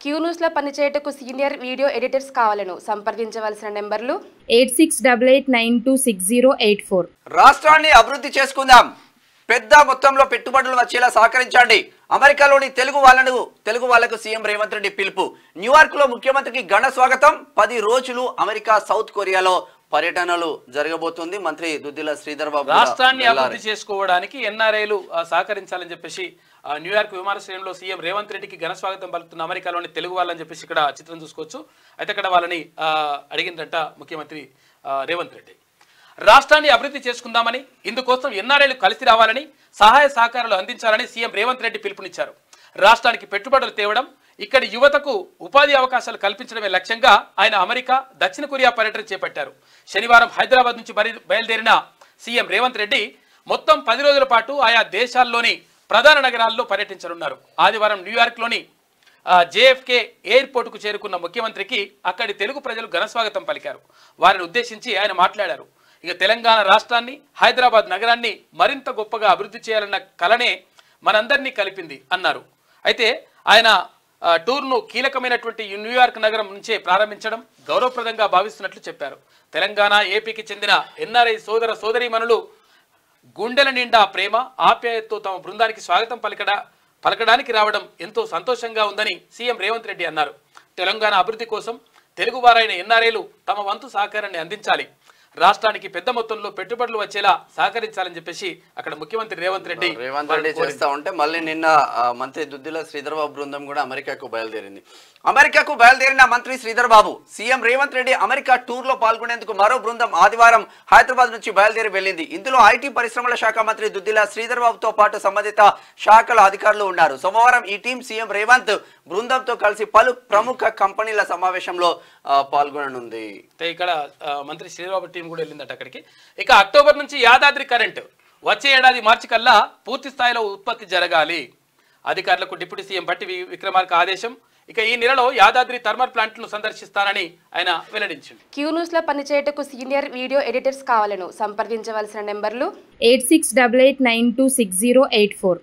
Q news లో పనిచేయటకు senior video editors కావాలను సంప్రదించవలసిన నెంబర్లు 8688926084. రాష్ట్రాన్ని అభివృద్ధి చేసుకుందాం, పెద్ద మొత్తంలో పెట్టుబడులు వచ్చేలా సహకరించండి. అమెరికాలోని తెలుగు వాళ్లకు సీఎం రేవంత్ రెడ్డి పిలుపు. న్యూయార్క్ లో ముఖ్యమంత్రికి ఘన స్వాగతం. 10 రోజులు అమెరికా, సౌత్ కొరియాలో పర్యటనలు జరగబోతుంది. మంత్రి దుద్దిల శ్రీధర్ బాబు రాష్ట్రాన్ని అభివృద్ధి చేసుకోవడానికి ఎన్ఆర్ఐలు సహకరించాలని చెప్పేసి న్యూయార్క్ విమానాశ్రయంలో సీఎం రేవంత్ రెడ్డికి ఘన స్వాగతం పలుకుతున్న అమెరికాలోని తెలుగు వాళ్ళని చెప్పేసి ఇక్కడ చిత్రం చూసుకోవచ్చు. అయితే ఇక్కడ వాళ్ళని అడిగిందంట ముఖ్యమంత్రి రేవంత్ రెడ్డి. రాష్ట్రాన్ని అభివృద్ధి చేసుకుందామని, ఇందుకోసం ఎన్ఆర్ఐలు కలిసి రావాలని, సహాయ సహకారాలు అందించాలని సీఎం రేవంత్ రెడ్డి పిలుపునిచ్చారు. రాష్ట్రానికి పెట్టుబడులు తేవడం, ఇక్కడి యువతకు ఉపాధి అవకాశాలు కల్పించడమే లక్ష్యంగా ఆయన అమెరికా, దక్షిణ కొరియా పర్యటన చేపట్టారు. శనివారం హైదరాబాద్ నుంచి బయలుదేరిన సీఎం రేవంత్ రెడ్డి మొత్తం 10 రోజుల పాటు ఆయా దేశాల్లోని ప్రధాన నగరాల్లో పర్యటించనున్నారు. ఆదివారం న్యూయార్క్లోని జేఎఫ్కే ఎయిర్పోర్టుకు చేరుకున్న ముఖ్యమంత్రికి అక్కడి తెలుగు ప్రజలు ఘనస్వాగతం పలికారు. వారిని ఉద్దేశించి ఆయన మాట్లాడారు. ఇక తెలంగాణ రాష్ట్రాన్ని, హైదరాబాద్ నగరాన్ని మరింత గొప్పగా అభివృద్ధి చేయాలన్న కలనే మనందరినీ కలిపింది అన్నారు. అయితే ఆయన టూర్ను కీలకమైనటువంటి న్యూయార్క్ నగరం నుంచే ప్రారంభించడం గౌరవప్రదంగా భావిస్తున్నట్లు చెప్పారు. తెలంగాణ, ఏపీకి చెందిన ఎన్ఆర్ఐ సోదర సోదరీమణులు గుండెల నిండా ప్రేమ, ఆప్యాయతతో తమ బృందానికి స్వాగతం పలకడానికి రావడం ఎంతో సంతోషంగా ఉందని సీఎం రేవంత్ రెడ్డి అన్నారు. తెలంగాణ అభివృద్ధి కోసం తెలుగువారైన ఎన్ఆర్ఐలు తమ వంతు సహకారాన్ని అందించాలి, రాష్ట్రానికి పెద్ద మొత్తంలో పెట్టుబడులు వచ్చేలా సహకరించాలని చెప్పేసి అక్కడ ముఖ్యమంత్రి రేవంత్ రెడ్డి చేస్తా ఉంటే మళ్ళీ నిన్న మంత్రి దుద్దిల శ్రీధర్ బాబు బృందం కూడా అమెరికాకు బయలుదేరిన మంత్రి Sridhar Babu, CM Revanth Reddy America tour లో పాల్గొనేందుకు మరో బృందం ఆదివారం హైదరాబాద్ నుంచి బయలుదేరి వెళ్ళింది. ఇందులో ఐటీ పరిశ్రమల శాఖ మంత్రి దుద్దిల శ్రీధర్ బాబుతో పాటు సంబంధిత శాఖల అధికారులు ఉన్నారు. సోమవారం ఈ టీం సీఎం రేవంత్ బృందంతో కలిసి పలు ప్రముఖ కంపెనీల సమావేశంలో పాల్గొననుంది. ఇక్కడ మంత్రి శ్రీధర్ టీం కూడా వెళ్ళిందట అక్కడికి. ఇక అక్టోబర్ నుంచి యాదాద్రి కరెంట్ వచ్చే ఏడాది మార్చి కల్లా పూర్తి స్థాయిలో ఉత్పత్తి జరగాలి. అధికారులకు డిప్యూటీ సీఎం భట్టి విక్రమార్క ఆదేశం. ఇక ఈ నెలలో యాదాద్రి థర్మల్ ప్లాంట్ను సందర్శిస్తానని ఆయన వెల్లడించారు. క్యూ న్యూస్ లో పనిచేయటకు సీనియర్ వీడియో ఎడిటర్స్ కావాలను సంప్రదించవలసిన నెంబర్లు 8688926084.